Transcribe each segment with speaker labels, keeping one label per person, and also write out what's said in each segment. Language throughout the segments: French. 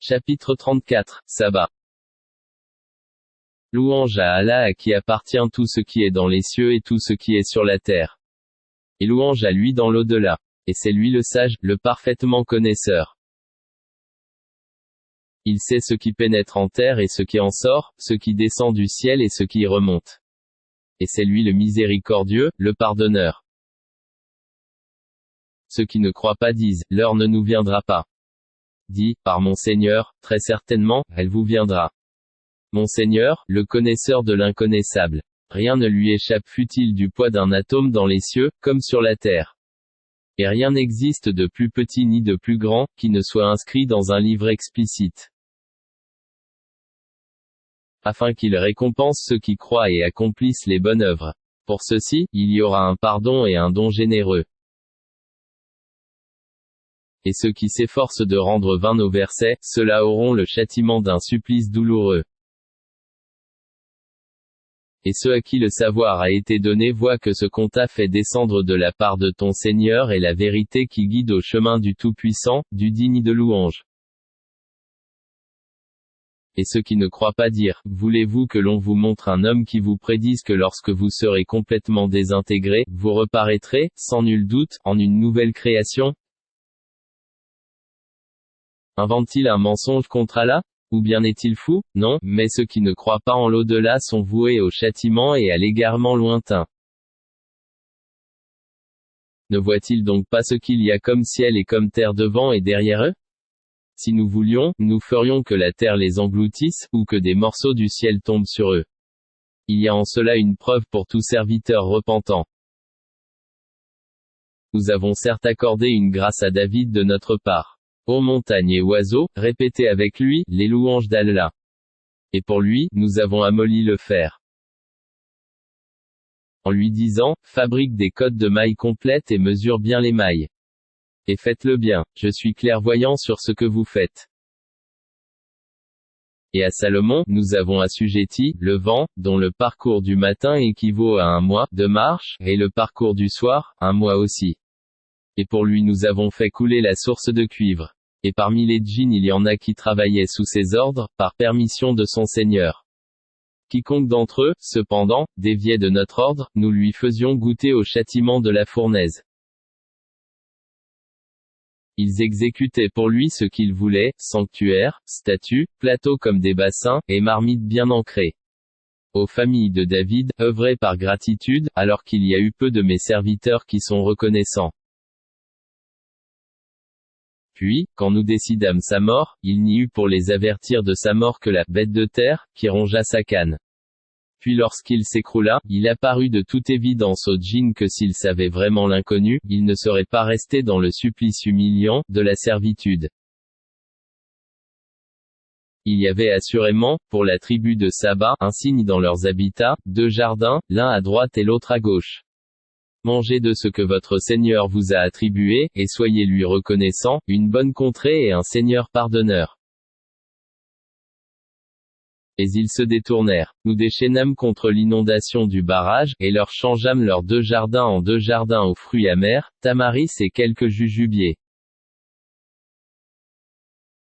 Speaker 1: Chapitre 34, Sabbat. Louange à Allah à qui appartient tout ce qui est dans les cieux et tout ce qui est sur la terre. Et louange à lui dans l'au-delà. Et c'est lui le sage, le parfaitement connaisseur. Il sait ce qui pénètre en terre et ce qui en sort, ce qui descend du ciel et ce qui y remonte. Et c'est lui le miséricordieux, le pardonneur. Ceux qui ne croient pas disent, l'heure ne nous viendra pas. Dis, par mon Seigneur, très certainement, elle vous viendra. Mon Seigneur, le connaisseur de l'inconnaissable. Rien ne lui échappe fût-il du poids d'un atome dans les cieux, comme sur la terre. Et rien n'existe de plus petit ni de plus grand, qui ne soit inscrit dans un livre explicite. Afin qu'il récompense ceux qui croient et accomplissent les bonnes œuvres. Pour ceux-ci, il y aura un pardon et un don généreux. Et ceux qui s'efforcent de rendre vains nos versets, ceux-là auront le châtiment d'un supplice douloureux. Et ceux à qui le savoir a été donné voient que ce qu'on t'a fait descendre de la part de ton Seigneur est la vérité qui guide au chemin du Tout-Puissant, du digne de louange. Et ceux qui ne croient pas dire, voulez-vous que l'on vous montre un homme qui vous prédise que lorsque vous serez complètement désintégrés, vous reparaîtrez, sans nul doute, en une nouvelle création? Invente-t-il un mensonge contre Allah? Ou bien est-il fou? Non, mais ceux qui ne croient pas en l'au-delà sont voués au châtiment et à l'égarement lointain. Ne voient-ils donc pas ce qu'il y a comme ciel et comme terre devant et derrière eux? Si nous voulions, nous ferions que la terre les engloutisse, ou que des morceaux du ciel tombent sur eux. Il y a en cela une preuve pour tout serviteur repentant. Nous avons certes accordé une grâce à David de notre part. Ô montagnes et oiseaux, répétez avec lui, les louanges d'Allah. Et pour lui, nous avons amolli le fer. En lui disant, fabrique des cottes de mailles complètes et mesure bien les mailles. Et faites-le bien, je suis clairvoyant sur ce que vous faites. Et à Salomon, nous avons assujetti, le vent, dont le parcours du matin équivaut à 1 mois de marche, et le parcours du soir, 1 mois aussi. Et pour lui nous avons fait couler la source de cuivre. Et parmi les djinns il y en a qui travaillaient sous ses ordres, par permission de son Seigneur. Quiconque d'entre eux, cependant, déviait de notre ordre, nous lui faisions goûter au châtiment de la fournaise. Ils exécutaient pour lui ce qu'ils voulaient, sanctuaires, statues, plateaux comme des bassins, et marmites bien ancrées. Aux familles de David, œuvrez par gratitude, alors qu'il y a eu peu de mes serviteurs qui sont reconnaissants. Puis, quand nous décidâmes sa mort, il n'y eut pour les avertir de sa mort que la bête de terre, qui rongea sa canne. Puis lorsqu'il s'écroula, il apparut de toute évidence aux djinns que s'ils savaient vraiment l'inconnu, ils ne seraient pas restés dans le supplice humiliant, de la servitude. Il y avait assurément, pour la tribu de Saba, un signe dans leurs habitats, 2 jardins, l'un à droite et l'autre à gauche. Mangez de ce que votre Seigneur vous a attribué, et soyez lui reconnaissant, une bonne contrée et un Seigneur pardonneur. Et ils se détournèrent. Nous déchaînâmes contre l'inondation du barrage, et leur changeâmes leurs 2 jardins en 2 jardins aux fruits amers, tamaris et quelques jujubiers.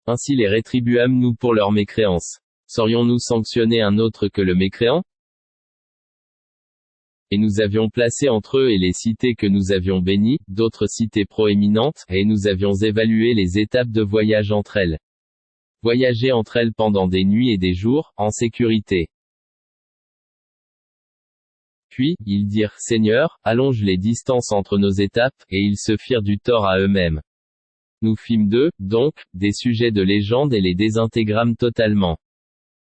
Speaker 1: Ainsi les rétribuâmes-nous pour leur mécréance. Saurions-nous sanctionner un autre que le mécréant? Et nous avions placé entre eux et les cités que nous avions bénies, d'autres cités proéminentes, et nous avions évalué les étapes de voyage entre elles. Voyager entre elles pendant des nuits et des jours, en sécurité. Puis, ils dirent, Seigneur, allonge les distances entre nos étapes, et ils se firent du tort à eux-mêmes. Nous fîmes d'eux, donc, des sujets de légende et les désintégrâmes totalement.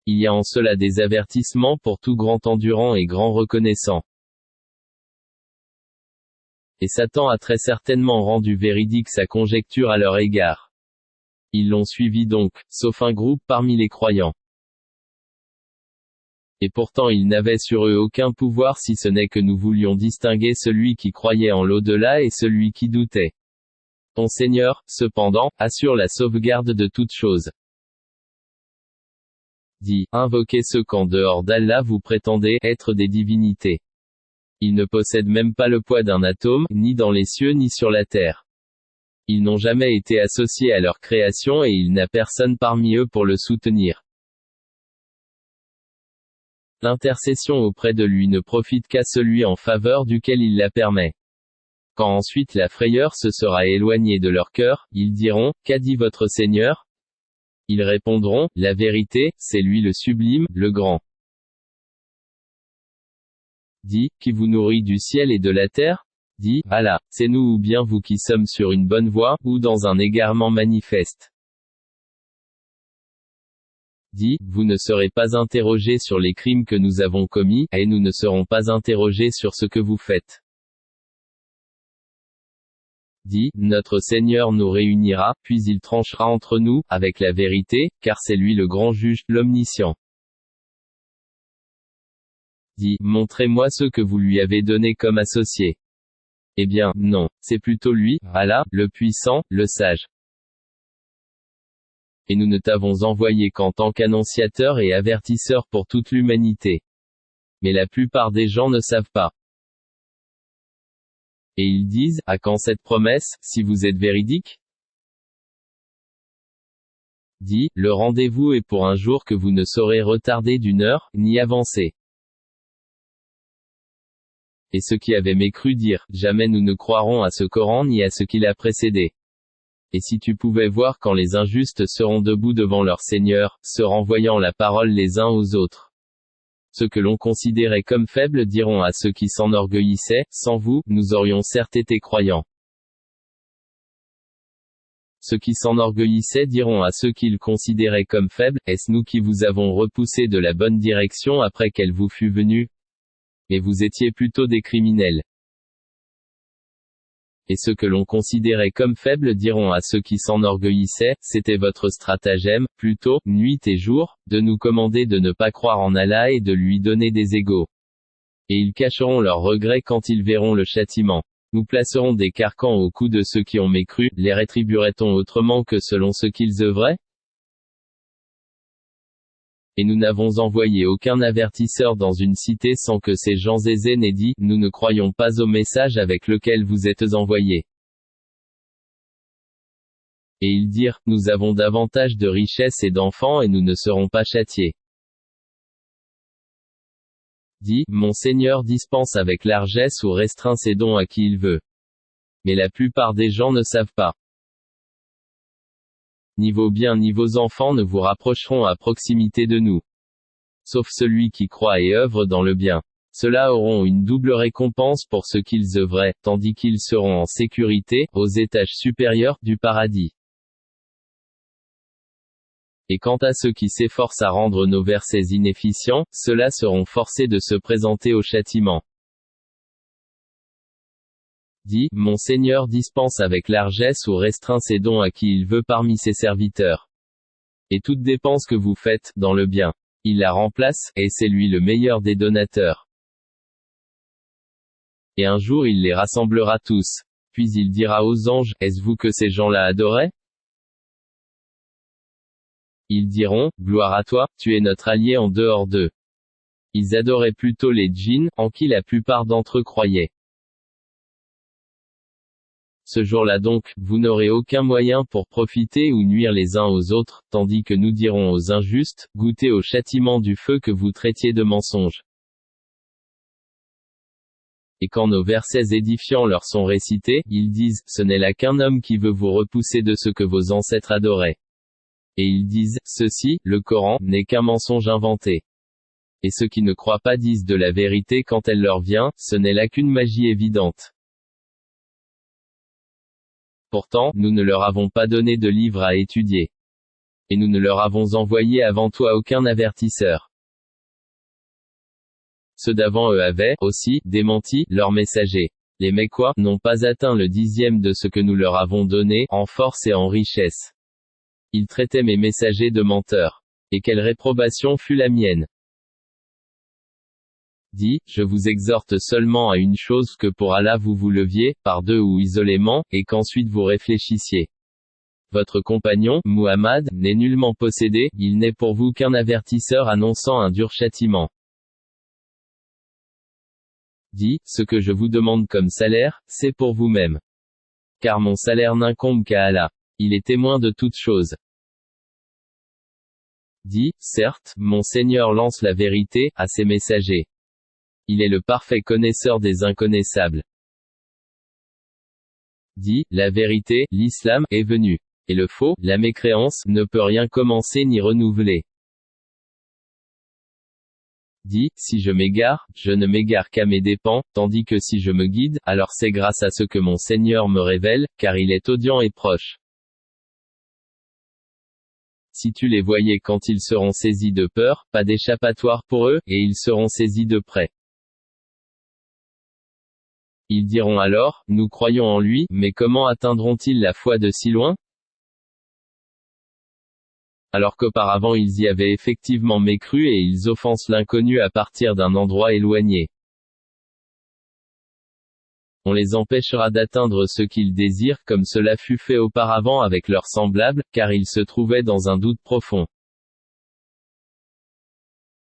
Speaker 1: Il y a en cela des avertissements pour tout grand endurant et grand reconnaissant. Et Satan a très certainement rendu véridique sa conjecture à leur égard. Ils l'ont suivi donc, sauf un groupe parmi les croyants. Et pourtant ils n'avaient sur eux aucun pouvoir si ce n'est que nous voulions distinguer celui qui croyait en l'au-delà et celui qui doutait. Ton Seigneur, cependant, assure la sauvegarde de toutes choses. Dis, invoquez ceux qu'en dehors d'Allah vous prétendez être des divinités. Ils ne possèdent même pas le poids d'un atome, ni dans les cieux ni sur la terre. Ils n'ont jamais été associés à leur création et il n'a personne parmi eux pour le soutenir. L'intercession auprès de lui ne profite qu'à celui en faveur duquel il la permet. Quand ensuite la frayeur se sera éloignée de leur cœur, ils diront, qu'a dit votre Seigneur? Ils répondront, la vérité, c'est lui le sublime, le grand. Dit, qui vous nourrit du ciel et de la terre? Dit, Allah, c'est nous ou bien vous qui sommes sur une bonne voie, ou dans un égarement manifeste. Dit, vous ne serez pas interrogés sur les crimes que nous avons commis, et nous ne serons pas interrogés sur ce que vous faites. Dit, notre Seigneur nous réunira, puis il tranchera entre nous, avec la vérité, car c'est lui le grand juge, l'omniscient. Dit, montrez-moi ceux que vous lui avez donnés comme associés. Eh bien, non, c'est plutôt lui, Allah, le puissant, le sage. Et nous ne t'avons envoyé qu'en tant qu'annonciateur et avertisseur pour toute l'humanité. Mais la plupart des gens ne savent pas. Et ils disent, à quand cette promesse, si vous êtes véridique? Dit, le rendez-vous est pour un jour que vous ne saurez retarder d'une heure, ni avancer. Et ceux qui avaient mécru dirent, jamais nous ne croirons à ce Coran ni à ce qui l'a précédé. Et si tu pouvais voir quand les injustes seront debout devant leur Seigneur, se renvoyant la parole les uns aux autres. Ceux que l'on considérait comme faibles diront à ceux qui s'enorgueillissaient, sans vous, nous aurions certes été croyants. Ceux qui s'enorgueillissaient diront à ceux qu'ils considéraient comme faibles, est-ce nous qui vous avons repoussé de la bonne direction après qu'elle vous fût venue? Mais vous étiez plutôt des criminels. Et ceux que l'on considérait comme faibles diront à ceux qui s'enorgueillissaient, c'était votre stratagème, plutôt, nuit et jour, de nous commander de ne pas croire en Allah et de lui donner des égaux. Et ils cacheront leurs regrets quand ils verront le châtiment. Nous placerons des carcans au cou de ceux qui ont mécru, les rétribuerait-on autrement que selon ce qu'ils œuvraient? Et nous n'avons envoyé aucun avertisseur dans une cité sans que ces gens aisés n'aient dit, nous ne croyons pas au message avec lequel vous êtes envoyés. Et ils dirent, nous avons davantage de richesses et d'enfants et nous ne serons pas châtiés. Dit, mon Seigneur dispense avec largesse ou restreint ses dons à qui il veut. Mais la plupart des gens ne savent pas. Ni vos biens ni vos enfants ne vous rapprocheront à proximité de nous. Sauf celui qui croit et œuvre dans le bien. Ceux-là auront une double récompense pour ce qu'ils œuvraient, tandis qu'ils seront en sécurité, aux étages supérieurs, du paradis. Et quant à ceux qui s'efforcent à rendre nos versets inefficients, ceux-là seront forcés de se présenter au châtiment. Dit, mon Seigneur dispense avec largesse ou restreint ses dons à qui il veut parmi ses serviteurs. Et toute dépense que vous faites, dans le bien, il la remplace, et c'est lui le meilleur des donateurs. Et un jour il les rassemblera tous. Puis il dira aux anges, est-ce vous que ces gens-là adoraient? Ils diront, gloire à toi, tu es notre allié en dehors d'eux. Ils adoraient plutôt les djinns, en qui la plupart d'entre eux croyaient. Ce jour-là donc, vous n'aurez aucun moyen pour profiter ou nuire les uns aux autres, tandis que nous dirons aux injustes, goûtez au châtiment du feu que vous traitiez de mensonge. Et quand nos versets édifiants leur sont récités, ils disent, ce n'est là qu'un homme qui veut vous repousser de ce que vos ancêtres adoraient. Et ils disent, ceci, le Coran, n'est qu'un mensonge inventé. Et ceux qui ne croient pas disent de la vérité quand elle leur vient, ce n'est là qu'une magie évidente. Pourtant, nous ne leur avons pas donné de livre à étudier. Et nous ne leur avons envoyé avant toi aucun avertisseur. Ceux d'avant eux avaient, aussi, démenti, leurs messagers. Les Mécois, n'ont pas atteint le 10e de ce que nous leur avons donné, en force et en richesse. Ils traitaient mes messagers de menteurs. Et quelle réprobation fut la mienne. Dit, je vous exhorte seulement à une chose que pour Allah vous vous leviez, par deux ou isolément, et qu'ensuite vous réfléchissiez. Votre compagnon, Muhammad, n'est nullement possédé, il n'est pour vous qu'un avertisseur annonçant un dur châtiment. Dit, ce que je vous demande comme salaire, c'est pour vous-même. Car mon salaire n'incombe qu'à Allah. Il est témoin de toutes choses. Dit, certes, mon Seigneur lance la vérité à ses messagers. Il est le parfait connaisseur des inconnaissables. Dit, la vérité, l'islam, est venu. Et le faux, la mécréance, ne peut rien commencer ni renouveler. Dit, si je m'égare, je ne m'égare qu'à mes dépens, tandis que si je me guide, alors c'est grâce à ce que mon Seigneur me révèle, car il est audient et proche. Si tu les voyais quand ils seront saisis de peur, pas d'échappatoire pour eux, et ils seront saisis de près. Ils diront alors, nous croyons en lui, mais comment atteindront-ils la foi de si loin? Alors qu'auparavant ils y avaient effectivement mécru et ils offensent l'inconnu à partir d'un endroit éloigné. On les empêchera d'atteindre ce qu'ils désirent comme cela fut fait auparavant avec leurs semblables, car ils se trouvaient dans un doute profond.